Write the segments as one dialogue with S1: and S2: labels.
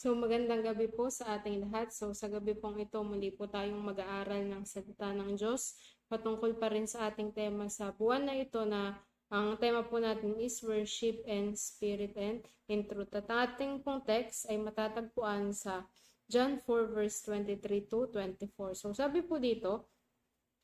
S1: So magandang gabi po sa ating lahat. So sa gabi pong ito, muli po tayong mag-aaral ng salita ng Diyos. Patungkol pa rin sa ating tema sa buwan na ito na ang tema po natin is worship and spirit and in truth. At ating pong text ay matatagpuan sa John 4 verse 23 to 24. So sabi po dito,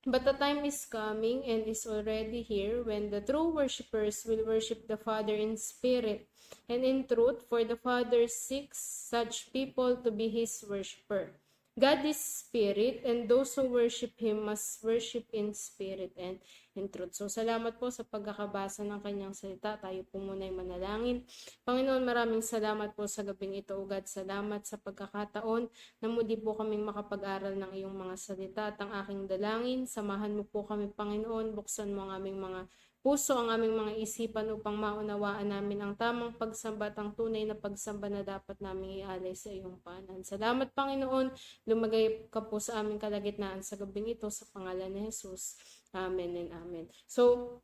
S1: "But the time is coming and is already here when the true worshippers will worship the Father in spirit and in truth, for the Father seeks such people to be His worshipper. God is spirit, and those who worship Him must worship in spirit and in truth." So, salamat po sa pagkakabasa ng kanyang salita. Tayo po muna ay manalangin. Panginoon, maraming salamat po sa gabing ito, O God. Salamat sa pagkakataon na muli po kaming makapag-aral ng iyong mga salita at ang aking dalangin. Samahan mo po kami, Panginoon. Buksan mo ang aming mga puso, ang aming mga isipan upang maunawaan namin ang tamang pagsamba at ang tunay na pagsamba na dapat namin ialay sa iyong paanan. Salamat, Panginoon. Lumagay ka po sa aming kalagitnaan sa gabing ito sa pangalan ni Jesus. Amen and amen. So,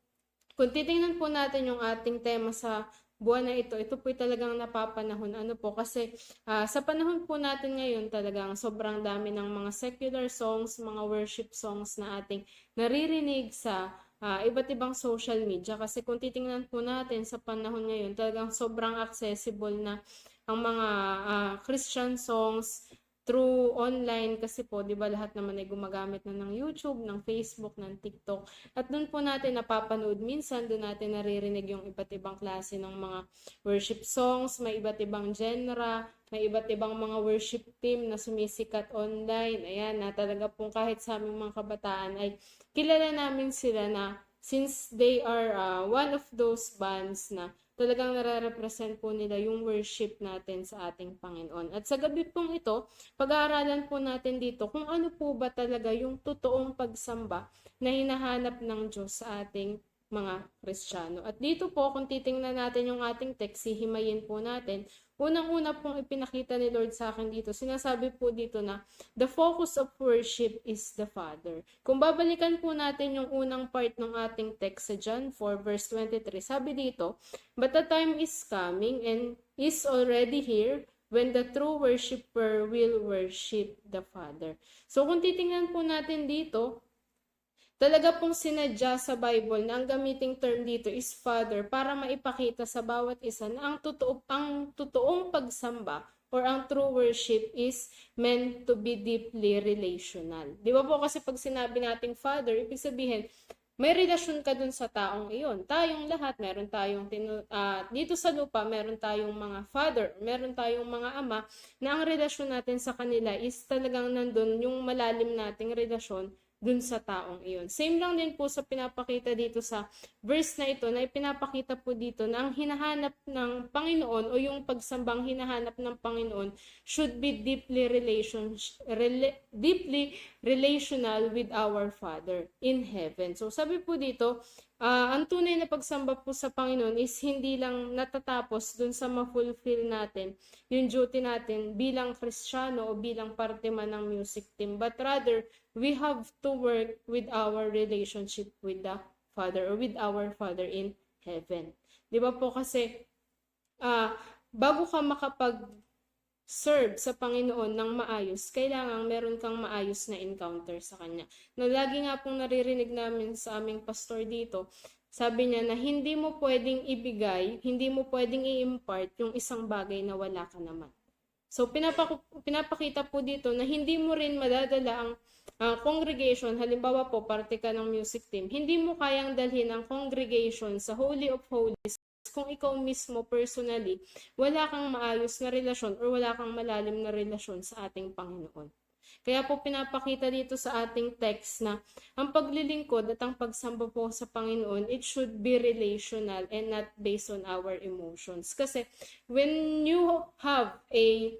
S1: kung titingnan po natin yung ating tema sa buwan na ito po talagang napapanahon. Ano po, kasi sa panahon po natin ngayon talagang sobrang dami ng mga secular songs, mga worship songs na ating naririnig sa iba't ibang social media. Kasi kung titingnan po natin sa panahon ngayon, talagang sobrang accessible na ang mga Christian songs through online, kasi po, di ba, lahat naman ay gumagamit na ng YouTube, ng Facebook, ng TikTok. At doon po natin napapanood minsan, doon natin naririnig yung iba't ibang klase ng mga worship songs, may iba't ibang genre, may iba't ibang mga worship team na sumisikat online. Ayan, na talaga pong kahit sa aming mga kabataan ay kilala namin sila na since they are one of those bands na talagang nare-represent po nila yung worship natin sa ating Panginoon. At sa gabi pong ito, pag-aaralan po natin dito kung ano po ba talaga yung totoong pagsamba na hinahanap ng Diyos sa ating mga Kristiyano. At dito po, kung titingnan natin yung ating text, hihimayin po natin. Unang-una pong ipinakita ni Lord sa akin dito, sinasabi po dito na the focus of worship is the Father. Kung babalikan po natin yung unang part ng ating text sa John 4 verse 23, sabi dito, "But the time is coming and is already here when the true worshipper will worship the Father." So kung titingnan po natin dito, talaga pong sinadya sa Bible na ang gamiting term dito is Father para maipakita sa bawat isa na ang totoong pagsamba or ang true worship is meant to be deeply relational. Di ba po, kasi pag sinabi nating Father, ibig sabihin, may relasyon ka dun sa taong iyon. Tayong lahat, meron tayong dito sa lupa, meron tayong mga father, meron tayong mga ama, na ang relasyon natin sa kanila is talagang nandun yung malalim nating relasyon dun sa taong iyon. Same lang din po sa pinapakita dito sa verse na ito, na ipinapakita po dito na ang hinahanap ng Panginoon o yung pagsambang hinahanap ng Panginoon should be deeply relational with our Father in heaven. So sabi po dito, ang tunay na pagsamba po sa Panginoon is hindi lang natatapos dun sa ma-fulfill natin yung duty natin bilang Kristiyano o bilang parte man ng music team, but rather we have to work with our relationship with the Father or with our Father in heaven. Di ba po, kasi bago ka makapag-serve sa Panginoon ng maayos, kailangan meron kang maayos na encounter sa Kanya. Na lagi nga pong naririnig namin sa aming pastor dito, sabi niya na hindi mo pwedeng ibigay, hindi mo pwedeng i-impart yung isang bagay na wala ka naman. So, pinapakita po dito na hindi mo rin madadala ang congregation. Halimbawa po, parte ka ng music team, hindi mo kayang dalhin ang congregation sa Holy of Holies kung ikaw mismo personally wala kang maayos na relasyon or wala kang malalim na relasyon sa ating Panginoon. Kaya po pinapakita dito sa ating text na ang paglilingkod at ang pagsamba po sa Panginoon, it should be relational and not based on our emotions. Kasi when you have a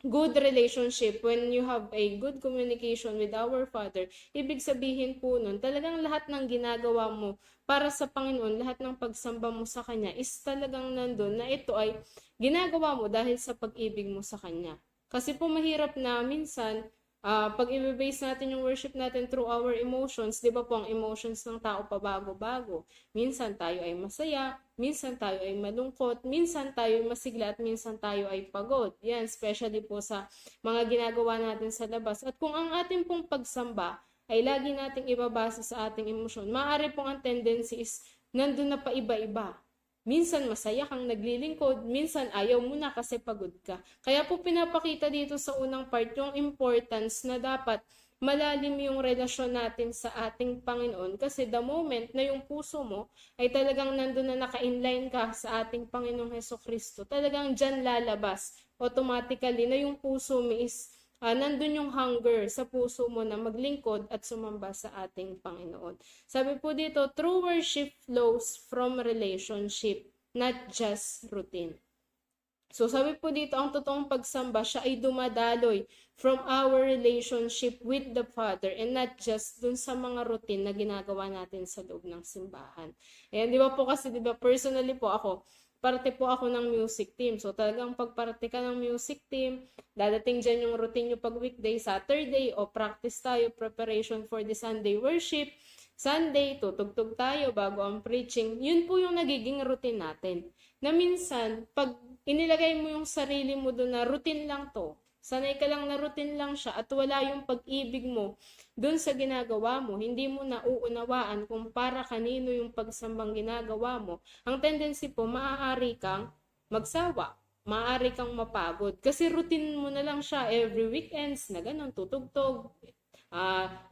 S1: good relationship, when you have a good communication with our Father, ibig sabihin po nun, talagang lahat ng ginagawa mo para sa Panginoon, lahat ng pagsamba mo sa Kanya is talagang nandun na ito ay ginagawa mo dahil sa pag-ibig mo sa Kanya. Kasi po mahirap na minsan, pag i-base natin yung worship natin through our emotions, di ba po ang emotions ng tao pabago-bago. Minsan tayo ay masaya, minsan tayo ay malungkot, minsan tayo ay masigla at minsan tayo ay pagod. Yan, especially po sa mga ginagawa natin sa labas. At kung ang ating pong pagsamba ay lagi nating ibabase sa ating emosyon, maaari pong ang tendency is nandun na pa iba-iba. Minsan masaya kang naglilingkod, minsan ayaw mo na kasi pagod ka. Kaya po pinapakita dito sa unang part yung importance na dapat malalim yung relasyon natin sa ating Panginoon kasi the moment na yung puso mo ay talagang nandun na naka-inline ka sa ating Panginoong Hesukristo, talagang dyan lalabas automatically na yung puso mo is nandun yung hunger sa puso mo na maglingkod at sumamba sa ating Panginoon. Sabi po dito, true worship flows from relationship, not just routine. So sabi po dito, ang totoong pagsamba, siya ay dumadaloy from our relationship with the Father and not just dun sa mga routine na ginagawa natin sa loob ng simbahan. Ayan, di ba po kasi, di ba, personally po ako, parte po ako ng music team. So talagang pagparte ka ng music team, dadating dyan yung routine nyo pag weekday, Saturday, o practice tayo, preparation for the Sunday worship. Sunday, tutugtog tayo bago ang preaching. Yun po yung nagiging routine natin. Na minsan, pag inilagay mo yung sarili mo doon na routine lang to, sanay ka lang na routine lang siya at wala yung pag-ibig mo doon sa ginagawa mo, hindi mo nauunawaan kung para kanino yung pagsambang ginagawa mo, ang tendency po, maaari kang magsawa, maaari kang mapagod. Kasi routine mo na lang siya every weekends na ganun, tutugtog,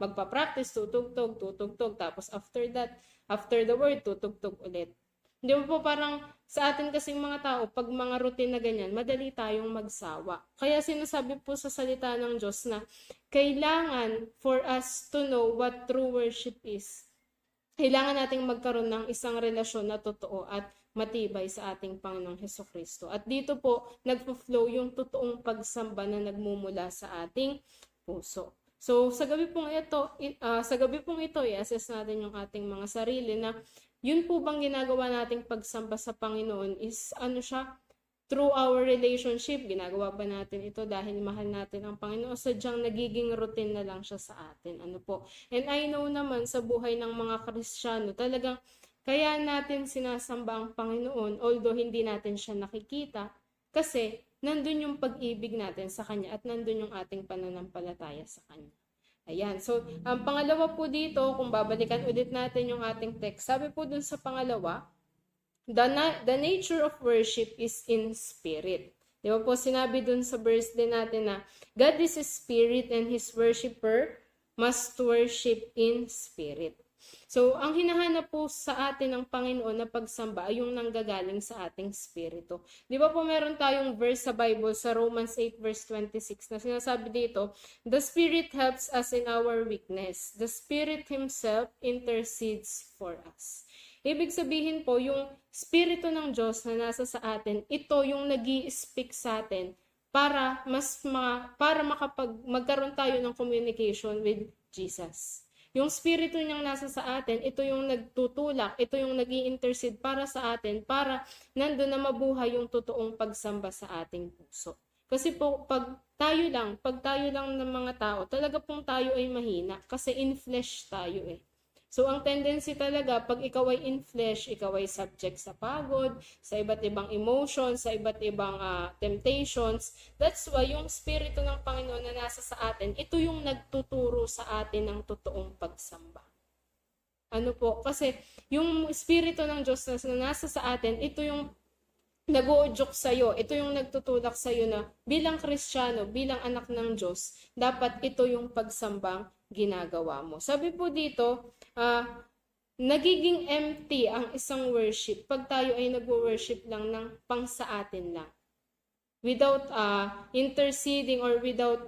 S1: magpa-practice, tutugtog, tapos after that, after the word, tutugtog ulit. Di ba po parang sa atin kasing mga tao, pag mga routine na ganyan, madali tayong magsawa. Kaya sinasabi po sa salita ng Diyos na kailangan for us to know what true worship is. Kailangan nating magkaroon ng isang relasyon na totoo at matibay sa ating Panginoong Hesukristo. At dito po, nagpo-flow yung totoong pagsamba na nagmumula sa ating puso. So, sa gabi pong ito, i-assess natin yung ating mga sarili na yun po bang ginagawa nating pagsamba sa Panginoon is through our relationship, ginagawa ba natin ito dahil mahal natin ang Panginoon o sadyang nagiging routine na lang siya sa atin? And I know naman sa buhay ng mga Kristiyano, talagang kaya natin sinasamba ang Panginoon although hindi natin siya nakikita kasi nandun yung pag-ibig natin sa Kanya at nandun yung ating pananampalataya sa Kanya. Ayan. So, ang pangalawa po dito, kung babalikan ulit natin yung ating text, sabi po dun sa pangalawa, the nature of worship is in spirit. Di ba po, sinabi dun sa verse din natin na God is a spirit and His worshipper must worship in spirit. So, ang hinahanap po sa atin ng Panginoon na pagsamba ay yung nanggagaling sa ating spirito. Di ba po meron tayong verse sa Bible sa Romans 8 verse 26 na sinasabi dito, the Spirit helps us in our weakness. The Spirit Himself intercedes for us. Ibig sabihin po, yung Spirito ng Diyos na nasa sa atin, ito yung nag-i-speak sa atin para magkaroon tayo ng communication with Jesus. Yung spirito niyang nasa sa atin, ito yung nagtutulak, ito yung nag-i-intercede para sa atin, para nandun na mabuhay yung totoong pagsamba sa ating puso. Kasi po, pag tayo lang ng mga tao, talaga pong tayo ay mahina kasi in flesh tayo eh. So, ang tendency talaga, pag ikaw ay in flesh, ikaw ay subject sa pagod, sa iba't ibang emotions, sa iba't ibang temptations. That's why yung Spirito ng Panginoon na nasa sa atin, ito yung nagtuturo sa atin ng totoong pagsamba. Kasi yung Spirito ng Diyos na nasa sa atin, ito yung nag-uudyok sa'yo, ito yung nagtutulak sa'yo na bilang Kristiyano, bilang anak ng Diyos, dapat ito yung pagsambang ginagawa mo. Sabi po dito, nagiging empty ang isang worship pag tayo ay nag-worship lang ng pang sa atin lang. Without interceding or without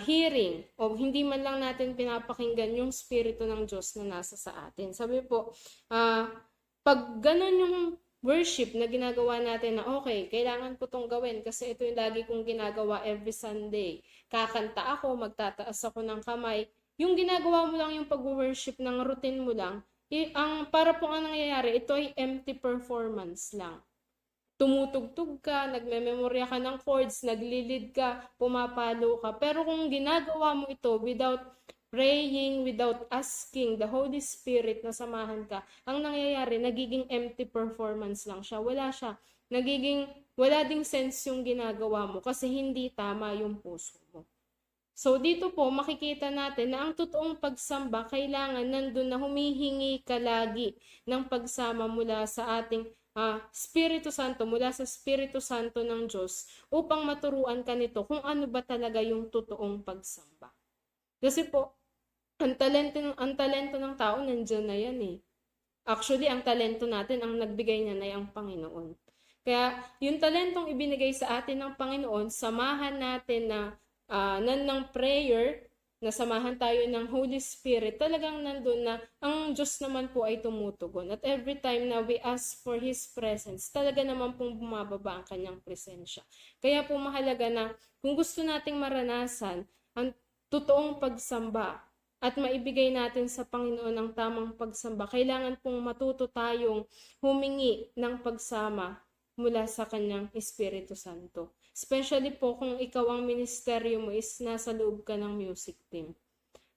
S1: hearing o hindi man lang natin pinapakinggan yung Spirito ng Diyos na nasa sa atin. Sabi po, pag ganun yung worship na ginagawa natin na okay, kailangan ko tong gawin kasi ito yung lagi kong ginagawa every Sunday. Kakanta ako, magtataas ako ng kamay. Yung ginagawa mo lang yung pag-worship ng routine mo lang, para po ang nangyayari, ito ay empty performance lang. tumutugtog ka, nagme-memorya ka ng chords, naglilid ka, pumapalo ka. Pero kung ginagawa mo ito without praying, without asking the Holy Spirit na samahan ka, ang nangyayari, nagiging empty performance lang siya. Wala ding sense yung ginagawa mo kasi hindi tama yung puso mo. So dito po makikita natin na ang totoong pagsamba kailangan nandun na humihingi ka lagi ng pagsama mula sa ating Espiritu Santo, mula sa Espiritu Santo ng Diyos upang maturuan ka nito kung ano ba talaga yung totoong pagsamba. Kasi po, ang talento ng tao nandiyan na yan eh. Actually, ang talento natin, ang nagbigay niya na ay ang Panginoon. Kaya yung talentong ibinigay sa atin ng Panginoon, samahan natin na ng prayer, na samahan tayo ng Holy Spirit, talagang nandun na ang Diyos naman po ay tumutugon. At every time na we ask for His presence, talaga naman pong bumababa ang kanyang presensya. Kaya po mahalaga na kung gusto nating maranasan ang totoong pagsamba at maibigay natin sa Panginoon ang tamang pagsamba, kailangan pong matuto tayong humingi ng pagsama mula sa kanyang Espiritu Santo. Especially po kung ikaw ang ministeryo mo is nasa loob ka ng music team.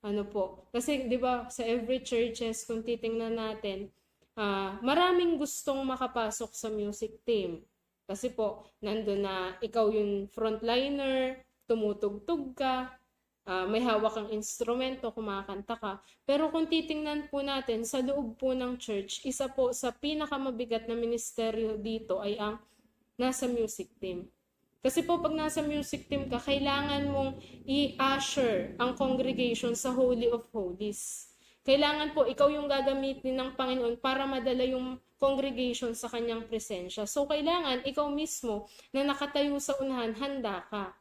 S1: Ano po? Kasi 'di ba sa every churches kung titingnan natin, maraming gustong makapasok sa music team. Kasi po nandoon na ikaw yung frontliner, tumutugtog ka, may hawak kang instrumento, kumakanta ka. Pero kung titingnan po natin sa loob po ng church, isa po sa pinakamabigat na ministeryo dito ay ang nasa music team. Kasi po pag nasa music team ka, kailangan mong i-usher ang congregation sa Holy of Holies. Kailangan po ikaw yung gagamitin ng Panginoon para madala yung congregation sa kanyang presensya. So kailangan ikaw mismo na nakatayo sa unahan, handa ka.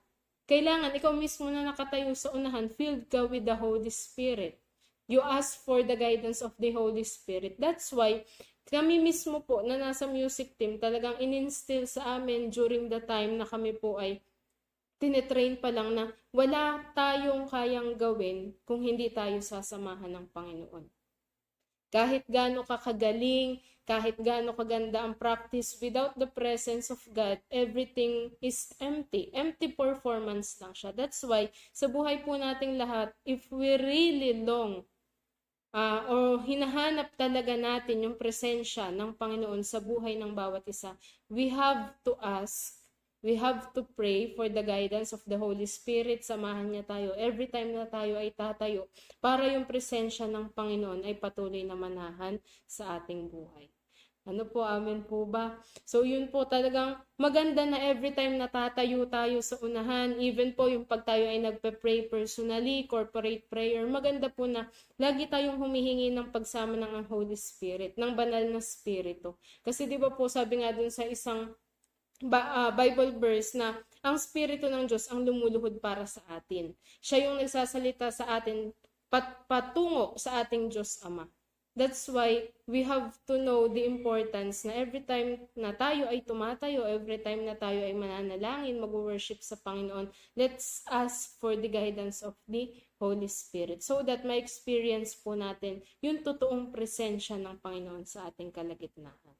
S1: Kailangan ikaw mismo na nakatayo sa unahan, filled ka with the Holy Spirit. You ask for the guidance of the Holy Spirit. That's why kami mismo po na nasa music team talagang in-instill sa amin during the time na kami po ay tinetrain pa lang na wala tayong kayang gawin kung hindi tayo sasamahan ng Panginoon. Kahit gaano ka kagaling, kahit gaano kaganda ang practice, without the presence of God, everything is empty. Empty performance lang siya. That's why, sa buhay po nating lahat, if we really long o hinahanap talaga natin yung presensya ng Panginoon sa buhay ng bawat isa, we have to ask, we have to pray for the guidance of the Holy Spirit. Samahan niya tayo every time na tayo ay tatayo para yung presensya ng Panginoon ay patuloy na manahan sa ating buhay. Ano po, amen po ba? So yun po talagang maganda na every time natatayo tayo sa unahan, even po yung pag tayo ay nagpe-pray personally, corporate prayer, maganda po na lagi tayong humihingi ng pagsama ng Holy Spirit, ng banal na spirito. Kasi di ba po sabi nga dun sa isang Bible verse na ang Espiritu ng Diyos ang lumuluhod para sa atin. Siya yung nagsasalita sa atin patungo sa ating Diyos Ama. That's why we have to know the importance na every time na tayo ay tumatayo, every time na tayo ay mananalangin, mag-worship sa Panginoon, let's ask for the guidance of the Holy Spirit so that ma-experience po natin yung totoong presensya ng Panginoon sa ating kalagitnaan.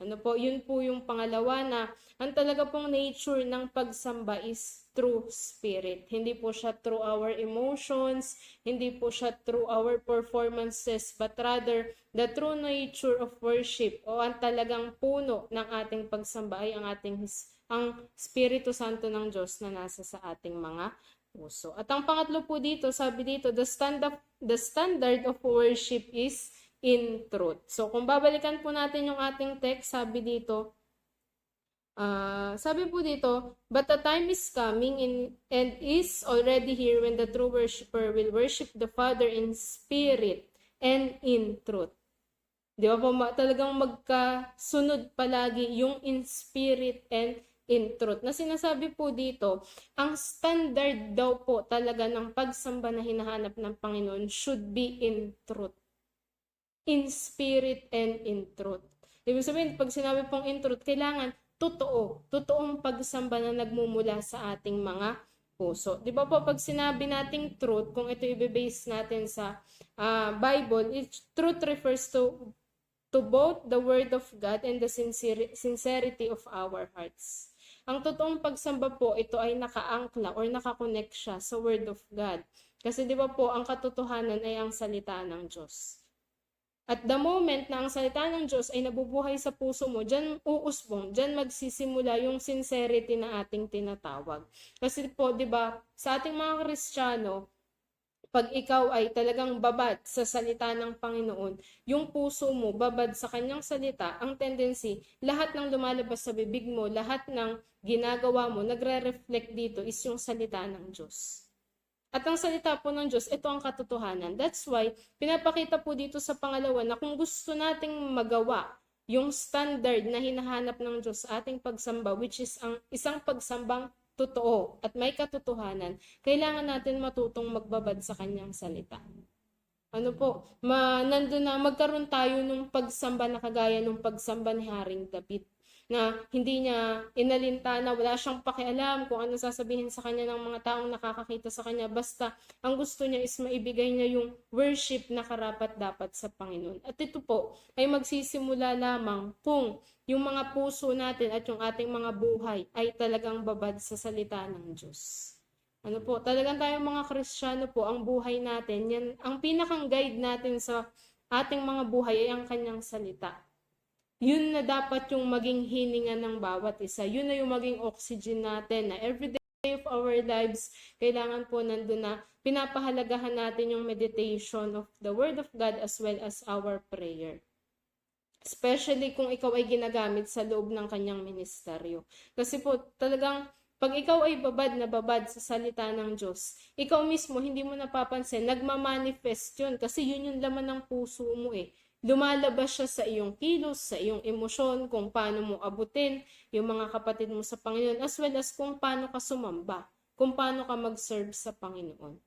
S1: Ano po, yun po yung pangalawa na ang talaga pong nature ng pagsamba is through spirit. Hindi po siya through our emotions, hindi po siya through our performances, but rather the true nature of worship o ang talagang puno ng ating pagsamba ay ang Espiritu Santo ng Diyos na nasa sa ating mga puso. At ang pangatlo po dito, sabi dito, the standard of worship is in truth. So, kung babalikan po natin yung ating text, sabi po dito, but the time is coming and is already here when the true worshiper will worship the Father in spirit and in truth. Di ba po, talagang magkasunod palagi yung in spirit and in truth. Na sinasabi po dito, ang standard daw po talaga ng pagsamba na hinahanap ng Panginoon should be in truth. In spirit and in truth. Ibig sabihin, pag sinabi pong in truth, kailangan totoong pagsamba na nagmumula sa ating mga puso. Di ba po, pag sinabi nating truth, kung ito i-base natin sa Bible, truth refers to to both the Word of God and the sincerity of our hearts. Ang totoong pagsamba po, ito ay nakaangkla or nakakonect siya sa Word of God. Kasi di ba po, ang katotohanan ay ang salita ng Diyos. At the moment na ang salita ng Diyos ay nabubuhay sa puso mo, dyan uusbong, dyan magsisimula yung sincerity na ating tinatawag. Kasi po, di ba, sa ating mga Kristiyano, pag ikaw ay talagang babad sa salita ng Panginoon, yung puso mo babad sa kanyang salita, ang tendency, lahat ng lumalabas sa bibig mo, lahat ng ginagawa mo, nagre-reflect dito is yung salita ng Diyos. At ang salita po ng Diyos, ito ang katotohanan. That's why, pinapakita po dito sa pangalawa na kung gusto nating magawa yung standard na hinahanap ng Diyos sa ating pagsamba, which is ang isang pagsambang totoo at may katotohanan, kailangan natin matutong magbabad sa kanyang salita. Ano po, nandun na magkaroon tayo nung pagsamba na kagaya nung pagsamba ni Haring David, na hindi niya inalintana, wala siyang pakialam kung ano sasabihin sa kanya ng mga taong nakakakita sa kanya, basta ang gusto niya is maibigay niya yung worship na karapat-dapat sa Panginoon. At ito po ay magsisimula lamang kung yung mga puso natin at yung ating mga buhay ay talagang babad sa salita ng Diyos. Ano po, talagang tayong mga Kristiyano po, ang buhay natin, yan, ang pinakang guide natin sa ating mga buhay ay ang kanyang salita. Yun na dapat yung maging hininga ng bawat isa. Yun na yung maging oxygen natin na everyday of our lives, kailangan po nandun na pinapahalagahan natin yung meditation of the Word of God as well as our prayer. Especially kung ikaw ay ginagamit sa loob ng kanyang ministeryo. Kasi po talagang pag ikaw ay babad na babad sa salita ng Diyos, ikaw mismo hindi mo napapansin, nagmamanifest yun kasi yun yung laman ng puso mo eh. Lumalabas siya sa iyong kilos, sa iyong emosyon, kung paano mo abutin yung mga kapatid mo sa Panginoon, as well as kung paano ka sumamba, kung paano ka mag-serve sa Panginoon.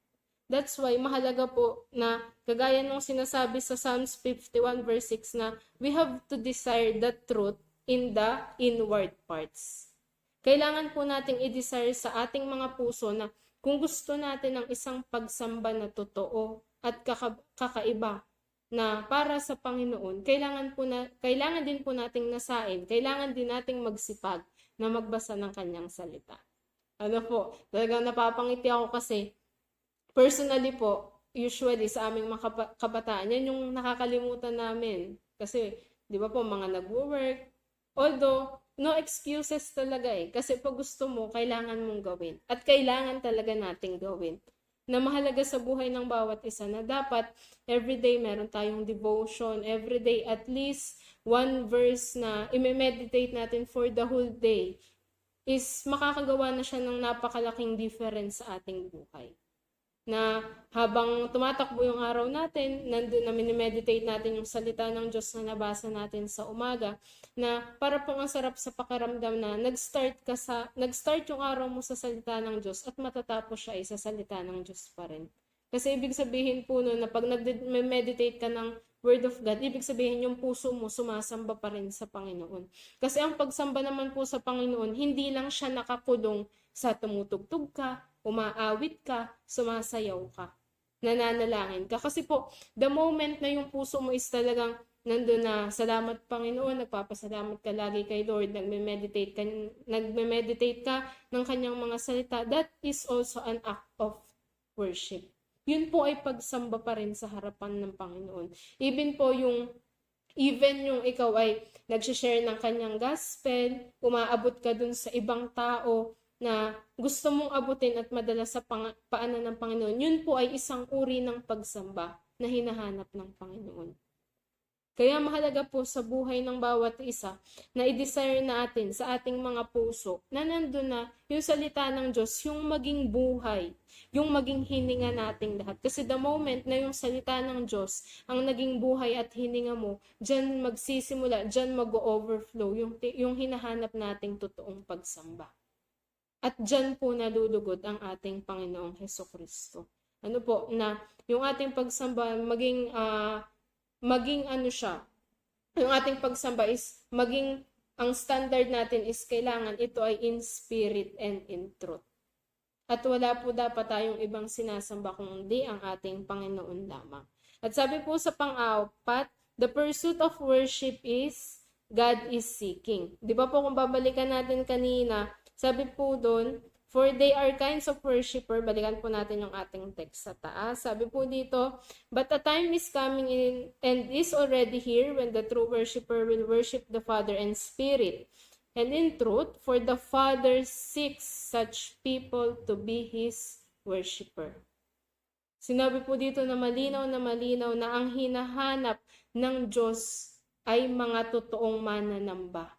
S1: That's why mahalaga po na kagaya nung sinasabi sa Psalms 51 verse 6 na we have to desire the truth in the inward parts. Kailangan po nating i-desire sa ating mga puso na kung gusto natin ng isang pagsamba na totoo at kakaiba na para sa Panginoon, kailangan din po nating nasain, kailangan din nating magsipag na magbasa ng kanyang salita. Ano po, talagang napapangiti ako kasi personally po, usually sa aming mga kabataan, yan yung nakakalimutan namin. Kasi, di ba po, mga nag-work, although, no excuses talaga eh. Kasi pag gusto mo, kailangan mong gawin. At kailangan talaga nating gawin. Na mahalaga sa buhay ng bawat isa na dapat everyday meron tayong devotion, everyday at least one verse na i-meditate natin for the whole day is makakagawa na siya ng napakalaking difference sa ating buhay. Na habang tumatakbo yung araw natin, nandun na minimeditate natin yung salita ng Diyos na nabasa natin sa umaga, na para pong ang sarap sa pakiramdam na nag-start yung araw mo sa salita ng Diyos at matatapos siya ay sa salita ng Diyos pa rin. Kasi ibig sabihin po nun na pag nag-meditate ka ng Word of God, ibig sabihin yung puso mo sumasamba pa rin sa Panginoon. Kasi ang pagsamba naman po sa Panginoon, hindi lang siya nakakulong sa tumutugtog ka, umaawit ka, sumasayaw ka, nananalangin ka. Kasi po, the moment na yung puso mo is talagang nandun na, salamat Panginoon, nagpapasalamat ka lagi kay Lord, nagme-meditate ka ng kanyang mga salita, that is also an act of worship. Yun po ay pagsamba pa rin sa harapan ng Panginoon. Even yung ikaw ay nag-share ng kanyang gospel, umaabot ka dun sa ibang tao na gusto mong abutin at madala sa paanan ng Panginoon, yun po ay isang uri ng pagsamba na hinahanap ng Panginoon. Kaya mahalaga po sa buhay ng bawat isa na i-desire natin sa ating mga puso na nandun na yung salita ng Diyos, yung maging buhay, yung maging hininga nating lahat. Kasi the moment na yung salita ng Diyos ang naging buhay at hininga mo, dyan magsisimula, dyan mag-overflow yung hinahanap nating totoong pagsamba. At dyan po nalulugod ang ating Panginoong Hesukristo. Ano po, na yung ating pagsamba maging ano siya, yung ating pagsamba is maging, ang standard natin is kailangan ito ay in spirit and in truth. At wala po dapat tayong ibang sinasamba kundi ang ating Panginoon lamang. At sabi po sa pang-apat, The pursuit of worship is God is seeking. Di ba po kung babalikan natin kanina, sabi po doon, for they are kinds of worshiper, balikan po natin yung ating text sa taas. Sabi po dito, but a time is coming in and is already here when the true worshiper will worship the Father in spirit and in truth, for the Father seeks such people to be His worshiper. Sinabi po dito na malinaw na ang hinahanap ng Diyos ay mga totoong mananamba.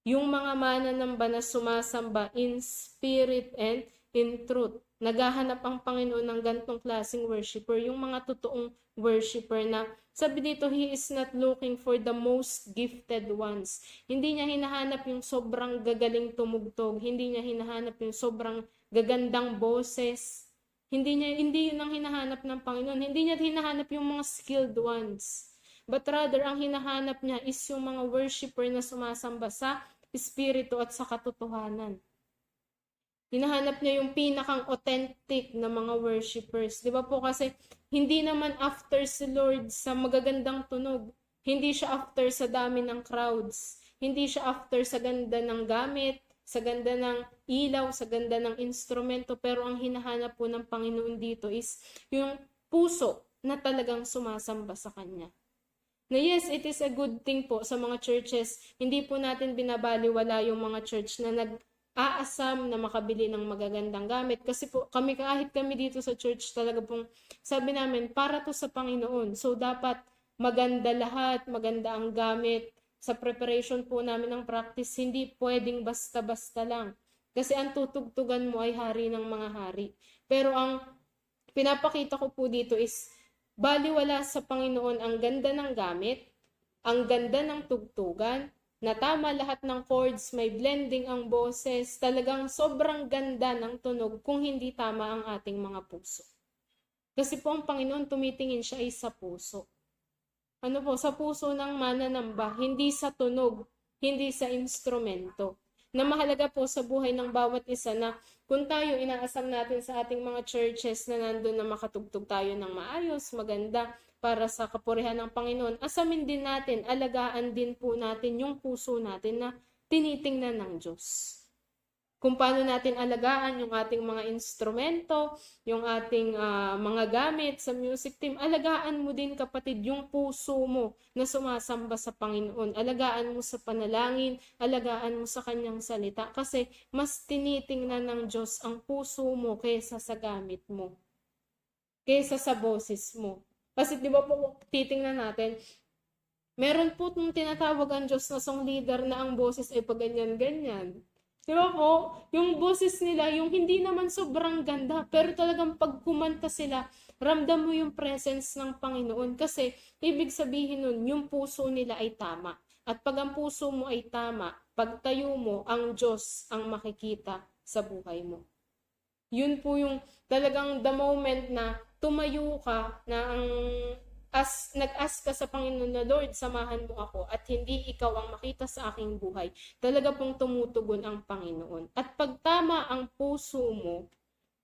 S1: Yung mga mananamba na sumasamba in spirit and in truth. Naghahanap ang Panginoon ng gantong klaseng worshiper, yung mga totoong worshiper na sabi dito, He is not looking for the most gifted ones. Hindi niya hinahanap yung sobrang gagaling tumugtog, hindi niya hinahanap yung sobrang gagandang boses. Hindi yun ang hinahanap ng Panginoon. Hindi niya hinahanap yung mga skilled ones. But rather, ang hinahanap niya is yung mga worshiper na sumasamba sa espiritu at sa katotohanan. Hinahanap niya yung pinakang authentic na mga worshipers. Di ba po kasi, hindi naman after si Lord sa magagandang tunog. Hindi siya after sa dami ng crowds. Hindi siya after sa ganda ng gamit, sa ganda ng ilaw, sa ganda ng instrumento. Pero ang hinahanap po ng Panginoon dito is yung puso na talagang sumasamba sa Kanya. Na yes, it is a good thing po sa mga churches. Hindi po natin binabaliwala yung mga church na nag-aasam na makabili ng magagandang gamit. Kasi po, kahit kami dito sa church talaga pong sabi namin, para to sa Panginoon. So, dapat maganda lahat, maganda ang gamit. Sa preparation po namin ng practice, hindi pwedeng basta-basta lang. Kasi ang tutugtugan mo ay hari ng mga hari. Pero ang pinapakita ko po dito is, baliwala sa Panginoon ang ganda ng gamit, ang ganda ng tugtugan, na tama lahat ng chords, may blending ang boses, talagang sobrang ganda ng tunog kung hindi tama ang ating mga puso. Kasi po ang Panginoon tumitingin siya ay sa puso. Ano po, sa puso ng mananamba, hindi sa tunog, hindi sa instrumento. Na mahalaga po sa buhay ng bawat isa na kung tayo inaasam natin sa ating mga churches na nandun na makatugtog tayo ng maayos, maganda para sa kapurihan ng Panginoon, asamin din natin, alagaan din po natin yung puso natin na tinitingnan ng Diyos. Kung paano natin alagaan yung ating mga instrumento, yung ating mga gamit sa music team, alagaan mo din kapatid yung puso mo na sumasamba sa Panginoon. Alagaan mo sa panalangin, alagaan mo sa Kanyang salita kasi mas tinitingnan ng Diyos ang puso mo kaysa sa gamit mo, kaysa sa boses mo. Kasi di ba po titingnan natin, meron po itong tinatawag ang Diyos na song leader na ang boses ay paganyan-ganyan. Di ba po? Yung boses nila, yung hindi naman sobrang ganda, pero talagang pag kumanta sila, ramdam mo yung presence ng Panginoon. Kasi, ibig sabihin nun, yung puso nila ay tama. At pag ang puso mo ay tama, pagtayo mo, ang Diyos ang makikita sa buhay mo. Yun po yung talagang the moment na tumayo ka, na nag-ask ka sa Panginoon na, Lord, samahan mo ako at hindi ikaw ang makita sa aking buhay. Talaga pong tumutugon ang Panginoon. At pag tama ang puso mo,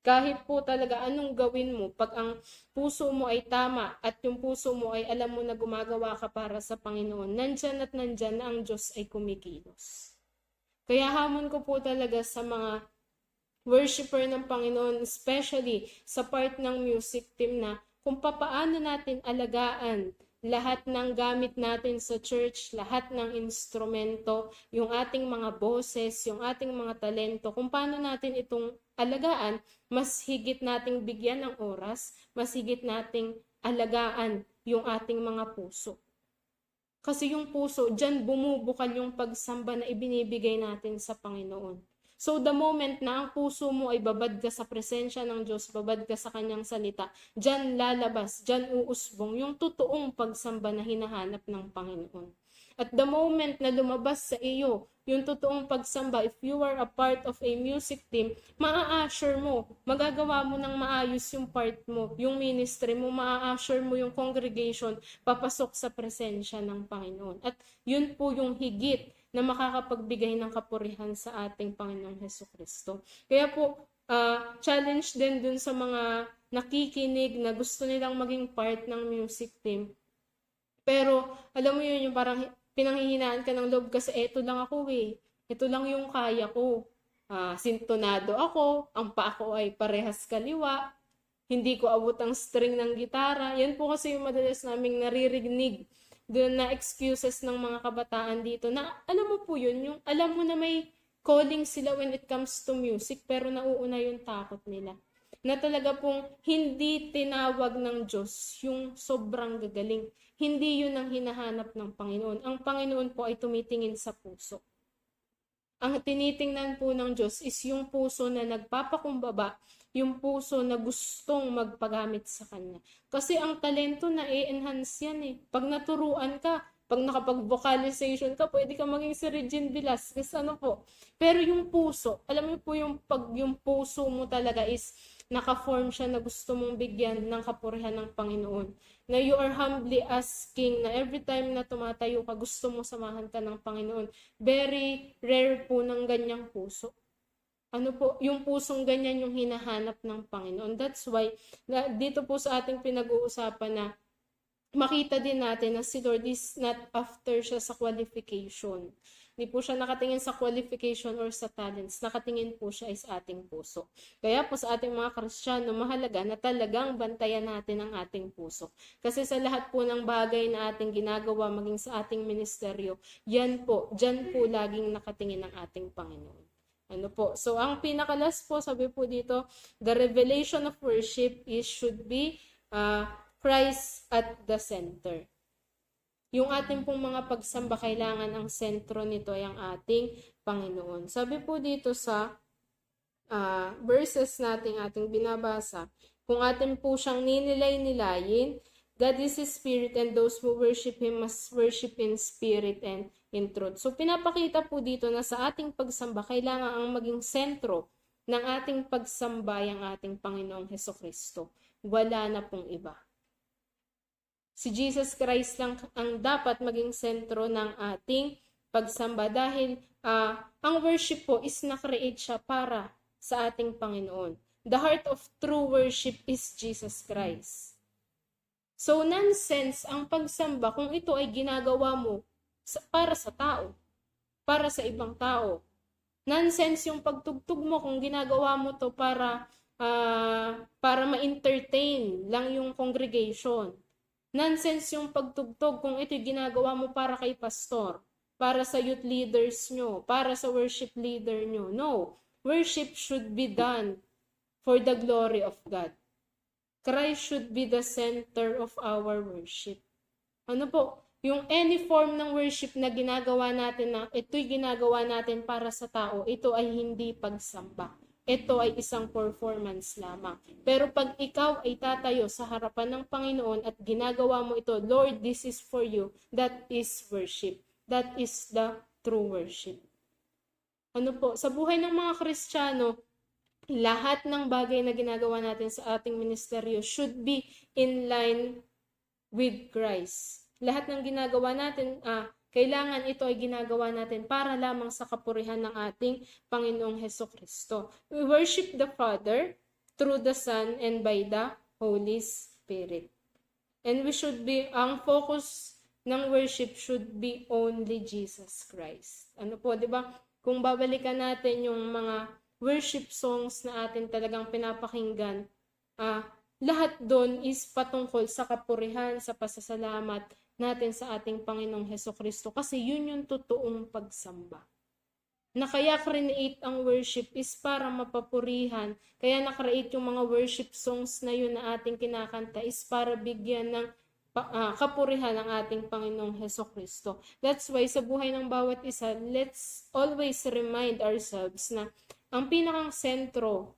S1: kahit po talaga anong gawin mo, pag ang puso mo ay tama at yung puso mo ay alam mo na gumagawa ka para sa Panginoon, nandyan at nandyan na ang Diyos ay kumikilos. Kaya hamon ko po talaga sa mga worshiper ng Panginoon, especially sa part ng music team na kung papaano natin alagaan lahat ng gamit natin sa church, lahat ng instrumento, yung ating mga boses, yung ating mga talento, kung paano natin itong alagaan, mas higit nating bigyan ng oras, mas higit nating alagaan yung ating mga puso. Kasi yung puso, dyan bumubukal yung pagsamba na ibinibigay natin sa Panginoon. So the moment na ang puso mo ay babad ka sa presensya ng Diyos, babad ka sa Kanyang salita, dyan lalabas, dyan uusbong yung totoong pagsamba na hinahanap ng Panginoon. At the moment na lumabas sa iyo yung totoong pagsamba, if you are a part of a music team, maa-assure mo, magagawa mo ng maayos yung part mo, yung ministry mo, maa-assure mo yung congregation, papasok sa presensya ng Panginoon. At yun po yung higit na makakapagbigay ng kapurihan sa ating Panginoong Hesukristo. Kaya po, challenge din dun sa mga nakikinig na gusto nilang maging part ng music team. Pero alam mo yun, yung parang pinanghihinaan ka ng loob kasi eto lang ako eh. Ito lang yung kaya ko. Sintonado ako, ang paa ko ay parehas kaliwa, hindi ko abot ang string ng gitara. Yan po kasi yung madalas naming naririnig doon na excuses ng mga kabataan dito na alam mo po yun, yung alam mo na may calling sila when it comes to music pero nauuna yung takot nila. Na talaga pong hindi tinawag ng Diyos yung sobrang gagaling. Hindi yun ang hinahanap ng Panginoon. Ang Panginoon po ay tumitingin sa puso. Ang tinitingnan po ng Diyos is yung puso na nagpapakumbaba, yung puso na gustong magpagamit sa Kanya. Kasi ang talento na i-enhance yan eh. Pag naturuan ka, pag nakapag-vocalization ka, pwede ka maging si Regine Velasquez, ano po. Pero yung puso, alam mo po yung pag yung puso mo talaga is naka-form siya na gusto mong bigyan ng kapurihan ng Panginoon. Na you are humbly asking na every time na tumatayo ka, gusto mo samahan ka ng Panginoon. Very rare po ng ganyang puso. Ano po, yung pusong ganyan yung hinahanap ng Panginoon. That's why, dito po sa ating pinag-uusapan na makita din natin na si Lord is not after siya sa qualification. Hindi po siya nakatingin sa qualification or sa talents. Nakatingin po siya is ating puso. Kaya po sa ating mga Kristiyano, mahalaga na talagang bantayan natin ang ating puso. Kasi sa lahat po ng bagay na ating ginagawa, maging sa ating ministeryo, dyan po laging nakatingin ang ating Panginoon. Ano po? So, ang pinakalas po, sabi po dito, the revelation of worship should be Christ at the center. Yung ating pong mga pagsamba, kailangan ang sentro nito ay ang ating Panginoon. Sabi po dito sa verses nating ating binabasa, kung atin po siyang ninilay-nilayin, God is His Spirit and those who worship Him must worship in spirit and in truth. So pinapakita po dito na sa ating pagsamba, kailangan ang maging sentro ng ating pagsamba ang ating Panginoong Hesukristo. Wala na pong iba. Si Jesus Christ lang ang dapat maging sentro ng ating pagsamba dahil ang worship po is na-create siya para sa ating Panginoon. The heart of true worship is Jesus Christ. So nonsense ang pagsamba kung ito ay ginagawa mo para sa tao, para sa ibang tao. Nonsense yung pagtugtog mo kung ginagawa mo to para ma-entertain lang yung congregation. Nonsense yung pagtugtog kung ito'y ginagawa mo para kay pastor, para sa youth leaders nyo, para sa worship leader nyo. No, worship should be done for the glory of God. Christ should be the center of our worship. Ano po? Yung any form ng worship na ginagawa natin na ito'y ginagawa natin para sa tao, ito ay hindi pagsamba. Ito ay isang performance lamang. Pero pag ikaw ay tatayo sa harapan ng Panginoon at ginagawa mo ito, Lord, this is for you, that is worship. That is the true worship. Ano po, sa buhay ng mga Kristiyano, lahat ng bagay na ginagawa natin sa ating ministeryo should be in line with Christ. Lahat ng ginagawa natin, kailangan ito ay ginagawa natin para lamang sa kapurihan ng ating Panginoong Hesukristo. We worship the Father through the Son and by the Holy Spirit. And we should be, ang focus ng worship should be only Jesus Christ. Ano po, di ba? Kung babalikan natin yung mga worship songs na atin talagang pinapakinggan, lahat doon is patungkol sa kapurihan, sa pasasalamat natin sa ating Panginoong Hesukristo kasi yun yung totoong pagsamba. Na kaya create ang worship is para mapapurihan. Kaya na-create yung mga worship songs na yun na ating kinakanta is para bigyan ng kapurihan ang ating Panginoong Hesukristo. That's why sa buhay ng bawat isa, let's always remind ourselves na ang pinakang sentro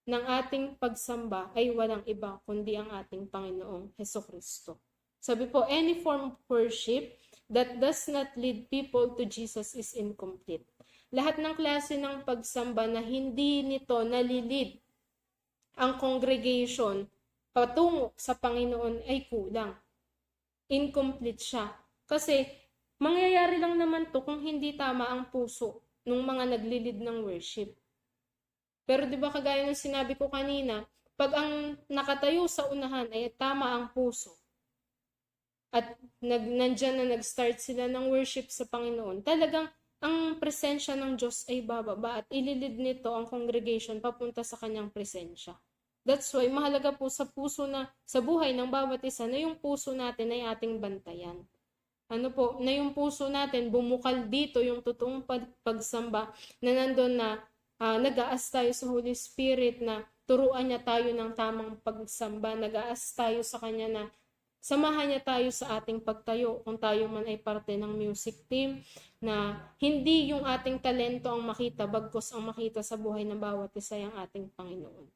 S1: ng ating pagsamba ay walang iba kundi ang ating Panginoong Hesukristo. Sabi po, any form of worship that does not lead people to Jesus is incomplete. Lahat ng klase ng pagsamba na hindi nito nalilid ang congregation patungo sa Panginoon ay kulang. Incomplete siya. Kasi mangyayari lang naman to kung hindi tama ang puso ng mga naglilid ng worship. Pero di ba kagaya ng sinabi ko kanina, pag ang nakatayo sa unahan ay tama ang puso, at nandyan na nag-start sila ng worship sa Panginoon, talagang ang presensya ng Diyos ay bababa at ililid nito ang congregation papunta sa kanyang presensya. That's why mahalaga po sa sa buhay ng bawat isa na yung puso natin ay ating bantayan. Na yung puso natin bumukal dito yung totoong pagsamba na nandun na nag-aas tayo sa Holy Spirit na turuan niya tayo ng tamang pagsamba, nag-aas tayo sa Kanya na samahan niya tayo sa ating pagtayo kung tayo man ay parte ng music team, na hindi yung ating talento ang makita, bagkus ang makita sa buhay ng bawat isa ang ating Panginoon.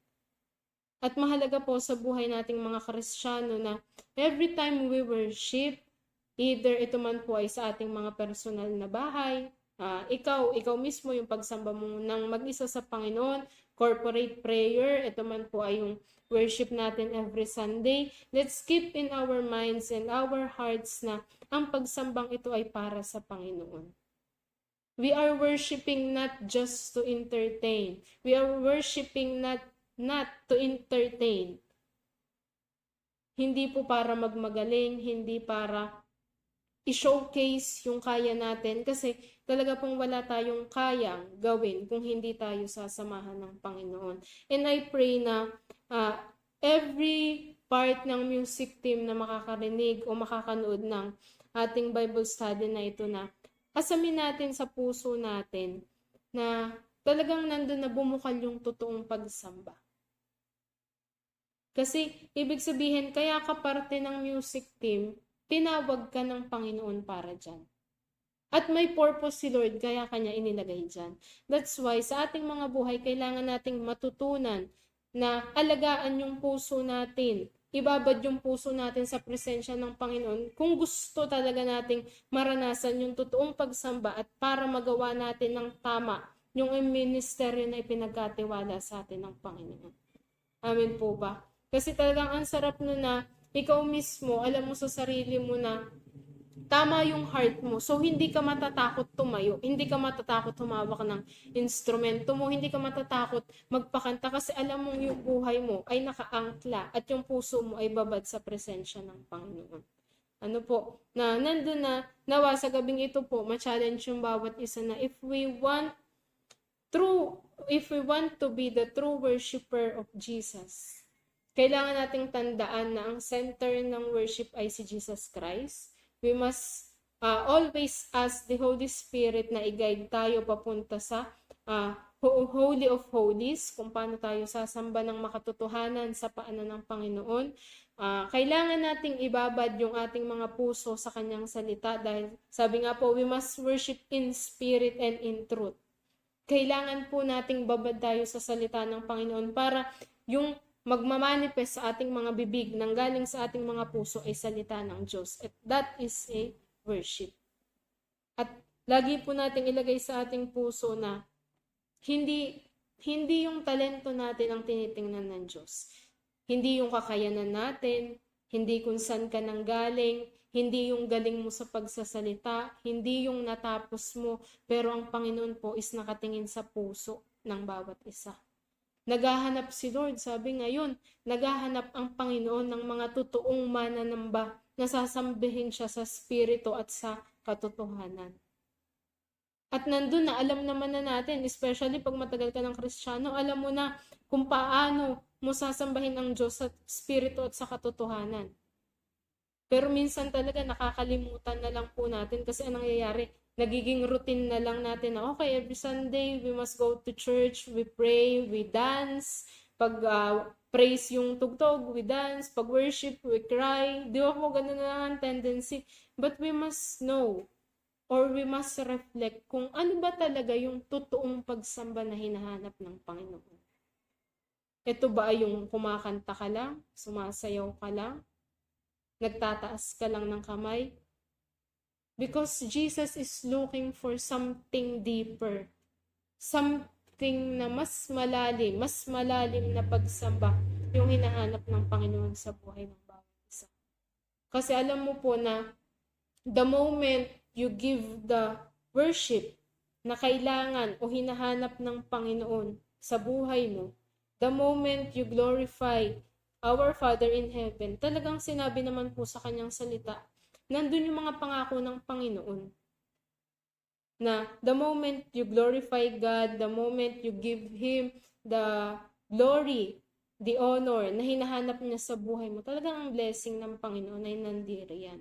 S1: At mahalaga po sa buhay nating mga Kristiyano na every time we worship, either ito man po ay sa ating mga personal na bahay, ikaw mismo yung pagsamba mo ng mag-isa sa Panginoon, corporate prayer, ito man po ay yung worship natin every Sunday. Let's keep in our minds and our hearts na ang pagsambang ito ay para sa Panginoon. We are worshiping not just to entertain. We are worshiping not to entertain. Hindi po para magmagaling, hindi para i-showcase yung kaya natin kasi talaga pong wala tayong kayang gawin kung hindi tayo sasamahan ng Panginoon. And I pray na every part ng music team na makakarinig o makakanood ng ating Bible study na ito na asamin natin sa puso natin na talagang nandun na bumukal yung totoong pagsamba. Kasi ibig sabihin, kaya ka parte ng music team, tinawag ka ng Panginoon para dyan. At may purpose si Lord, kaya kanya inilagay dyan. That's why sa ating mga buhay, kailangan nating matutunan na alagaan yung puso natin. Ibabad yung puso natin sa presensya ng Panginoon kung gusto talaga nating maranasan yung totoong pagsamba at para magawa natin ng tama yung ministeryo na ipinagkatiwala sa atin ng Panginoon. Amen po ba? Kasi talagang ang sarap na ikaw mismo, alam mo sa sarili mo na tama yung heart mo. So, hindi ka matatakot tumayo. Hindi ka matatakot humawak ng instrumento mo. Hindi ka matatakot magpakanta kasi alam mong yung buhay mo ay nakaangkla at yung puso mo ay babad sa presensya ng Panginoon. Ano po? Na nandun na nawa sa gabing ito po, ma-challenge yung bawat isa na if we want to be the true worshiper of Jesus, kailangan nating tandaan na ang center ng worship ay si Jesus Christ. We must always ask the Holy Spirit na i-guide tayo papunta sa Holy of Holies, kung paano tayo sasamba ng makatotohanan sa paanan ng Panginoon. Kailangan nating ibabad yung ating mga puso sa kanyang salita dahil sabi nga po, we must worship in spirit and in truth. Kailangan po nating babad tayo sa salita ng Panginoon para yung magmamanifest sa ating mga bibig nang galing sa ating mga puso ay salita ng Diyos. At that is a worship. At lagi po nating ilagay sa ating puso na hindi yung talento natin ang tinitingnan ng Diyos. Hindi yung kakayanan natin, hindi kung saan ka nanggaling, hindi yung galing mo sa pagsasalita, hindi yung natapos mo, pero ang Panginoon po is nakatingin sa puso ng bawat isa. Naghahanap si Lord, sabi ngayon, naghahanap ang Panginoon ng mga totoong mananamba na sasambihin siya sa spirito at sa katotohanan. At nandun na, alam naman na natin, especially pag matagal ka ng Kristiyano, alam mo na kung paano mo sasambahin ang Diyos sa spirito at sa katotohanan. Pero minsan talaga nakakalimutan na lang po natin kasi anong nangyayari, nagiging routine na lang natin na okay, every Sunday we must go to church, we pray, we dance, pag praise yung tugtog, we dance, pag worship, we cry. Di ba po ganun na ang tendency? But we must know or we must reflect kung ano ba talaga yung totoong pagsamba na hinahanap ng Panginoon. Ito ba ay yung kumakanta ka lang, sumasayaw ka lang, nagtataas ka lang ng kamay? Because Jesus is looking for something deeper. Something na mas malalim na pagsamba yung hinahanap ng Panginoon sa buhay ng bawat isa. Kasi alam mo po na the moment you give the worship na kailangan o hinahanap ng Panginoon sa buhay mo, the moment you glorify our Father in Heaven, talagang sinabi naman po sa kanyang salita, nandun yung mga pangako ng Panginoon. Na the moment you glorify God, the moment you give Him the glory, the honor na hinahanap niya sa buhay mo, talagang ang blessing ng Panginoon ay nandiriyan.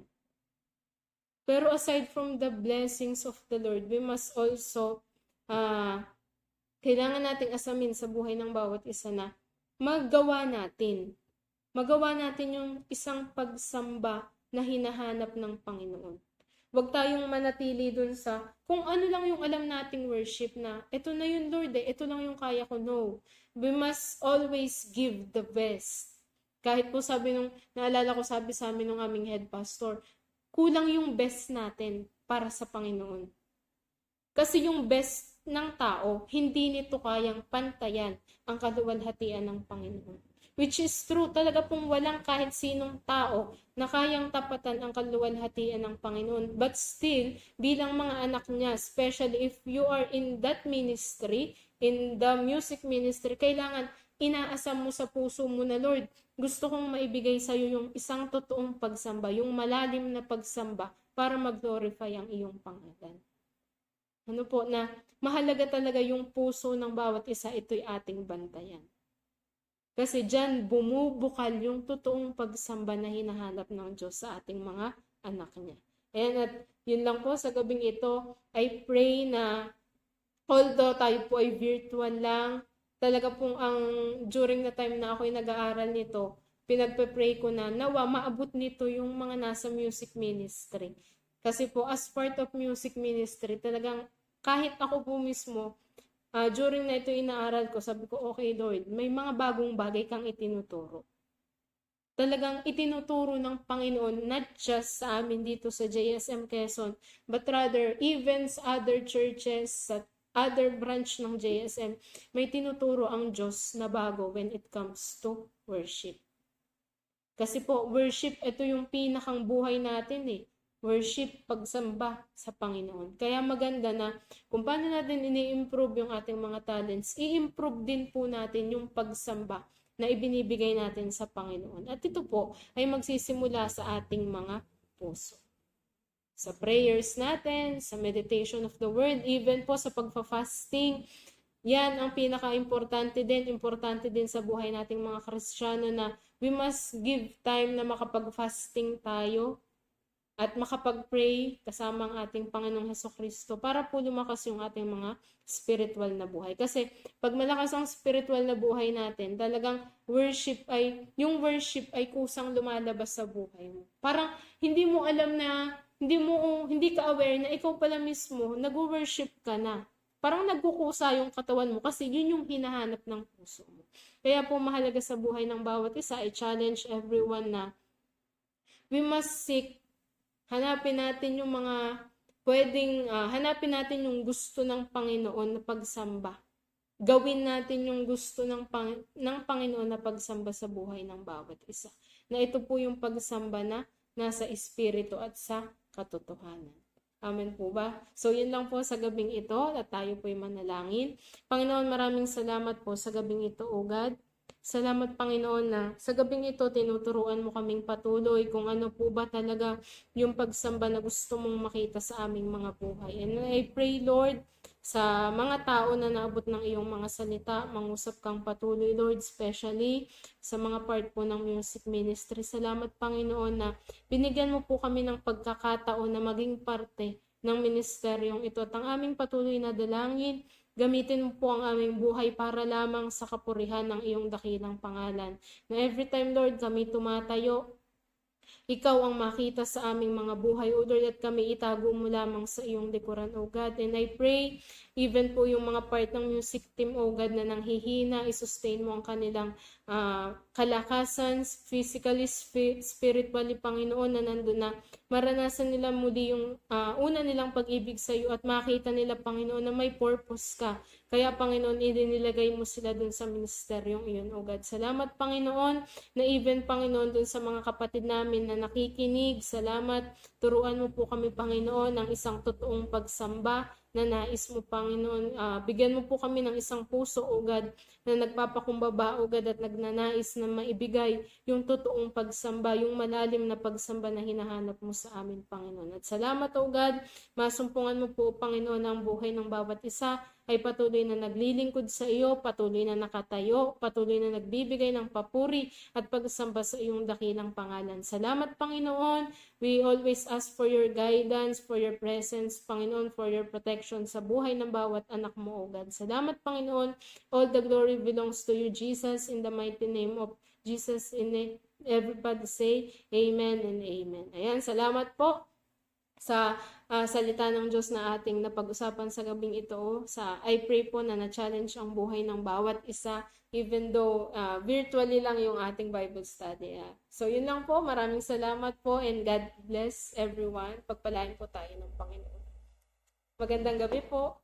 S1: Pero aside from the blessings of the Lord, we must also, kailangan nating asamin sa buhay ng bawat isa na magawa natin yung isang pagsamba na hinahanap ng Panginoon. Huwag tayong manatili dun sa kung ano lang yung alam nating worship na ito na yun Lord ito lang yung kaya ko. No. We must always give the best. Kahit po naalala ko sabi sa amin ng aming head pastor, kulang yung best natin para sa Panginoon. Kasi yung best ng tao, hindi nito kayang pantayan ang kaluwalhatian ng Panginoon. Which is true, talaga pong walang kahit sinong tao na kayang tapatan ang kaluwalhatian ng Panginoon. But still, bilang mga anak niya, especially if you are in that ministry, in the music ministry, kailangan inaasam mo sa puso mo na, Lord, gusto kong maibigay sa iyo yung isang totoong pagsamba, yung malalim na pagsamba para mag-glorify ang iyong pangalan. Ano po, na mahalaga talaga yung puso ng bawat isa, ito'y ating bantayan. Kasi dyan bumubukal yung totoong pagsamba na hinahanap ng Diyos sa ating mga anak niya. And at yun lang po sa gabing ito, I pray na although tayo po ay virtual lang, talaga pong during the time na ako'y nag-aaral nito, pinagpe-pray ko na nawa maabot nito yung mga nasa music ministry. Kasi po as part of music ministry, talagang kahit ako po mismo, during na ito inaaral ko, sabi ko, okay Lord, may mga bagong bagay kang itinuturo. Talagang itinuturo ng Panginoon, not just sa amin dito sa JSM Quezon, but rather even sa other churches, sa other branch ng JSM, may tinuturo ang Diyos na bago when it comes to worship. Kasi po, worship, ito yung pinakang buhay natin worship, pagsamba sa Panginoon. Kaya maganda na kung paano natin ini-improve yung ating mga talents, i-improve din po natin yung pagsamba na ibinibigay natin sa Panginoon. At ito po ay magsisimula sa ating mga puso. Sa prayers natin, sa meditation of the word, even po sa pagfa-fasting, yan ang pinaka-importante din sa buhay nating mga Kristiyano na we must give time na makapag-fasting tayo at makapag-pray kasama ang ating Panginoong Hesukristo para po lumakas yung ating mga spiritual na buhay. Kasi pag malakas ang spiritual na buhay natin, talagang yung worship ay kusang lumalabas sa buhay mo. Parang hindi mo alam na, hindi ka aware na ikaw pala mismo, nag-worship ka na. Parang nagkukusa yung katawan mo kasi yun yung hinahanap ng puso mo. Kaya po mahalaga sa buhay ng bawat isa, I challenge everyone na we must seek, hanapin natin yung mga hanapin natin yung gusto ng Panginoon na pagsamba. Gawin natin yung gusto ng Panginoon na pagsamba sa buhay ng bawat isa. Na ito po yung pagsamba na nasa espiritu at sa katotohanan. Amen po ba? So yun lang po sa gabing ito at tayo po'y manalangin. Panginoon, maraming salamat po sa gabing ito, O God. Salamat Panginoon na sa gabing ito tinuturuan mo kaming patuloy kung ano po ba talaga yung pagsamba na gusto mong makita sa aming mga buhay. And I pray Lord sa mga tao na naabot ng iyong mga salita, mangusap kang patuloy Lord, especially sa mga part po ng music ministry. Salamat Panginoon na binigyan mo po kami ng pagkakataon na maging parte ng ministeryong ito at ang aming patuloy na dalangin. Gamitin mo po ang aming buhay para lamang sa kapurihan ng iyong dakilang pangalan. Na every time, Lord, kami tumatayo, ikaw ang makita sa aming mga buhay, O Lord, at kami itago mo lamang sa iyong likuran, O God. And I pray, even po yung mga part ng music team, O God, na nanghihina, isustain mo ang kanilang kalakasan, physically, spiritually, Panginoon, na nandun na maranasan nila muli yung una nilang pag-ibig sa iyo at makita nila, Panginoon, na may purpose ka. Kaya, Panginoon, idinilagay mo sila dun sa ministeryong iyon, O God. Salamat, Panginoon, na even, Panginoon, dun sa mga kapatid namin na nakikinig. Salamat. Turuan mo po kami, Panginoon, ng isang totoong pagsamba na nais mo, Panginoon. Bigyan mo po kami ng isang puso, O God, na nagpapakumbaba, O God, at nagnanais na maibigay yung totoong pagsamba, yung malalim na pagsamba na hinahanap mo sa amin, Panginoon. At salamat, O God, masumpungan mo po, Panginoon, ang buhay ng bawat isa ay patuloy na naglilingkod sa iyo, patuloy na nakatayo, patuloy na nagbibigay ng papuri at pagsamba sa iyong dakilang pangalan. Salamat, Panginoon. We always ask for your guidance, for your presence, Panginoon, for your protection sa buhay ng bawat anak mo, O God. Salamat, Panginoon. All the glory belongs to you, Jesus, in the mighty name of Jesus. Everybody say amen and amen. Ayan, salamat po sa salita ng Diyos na ating napag-usapan sa gabing ito. I pray po na na-challenge ang buhay ng bawat isa, even though virtually lang yung ating Bible study. So yun lang po, maraming salamat po, and God bless everyone. Pagpalain po tayo ng Panginoon. Magandang gabi po.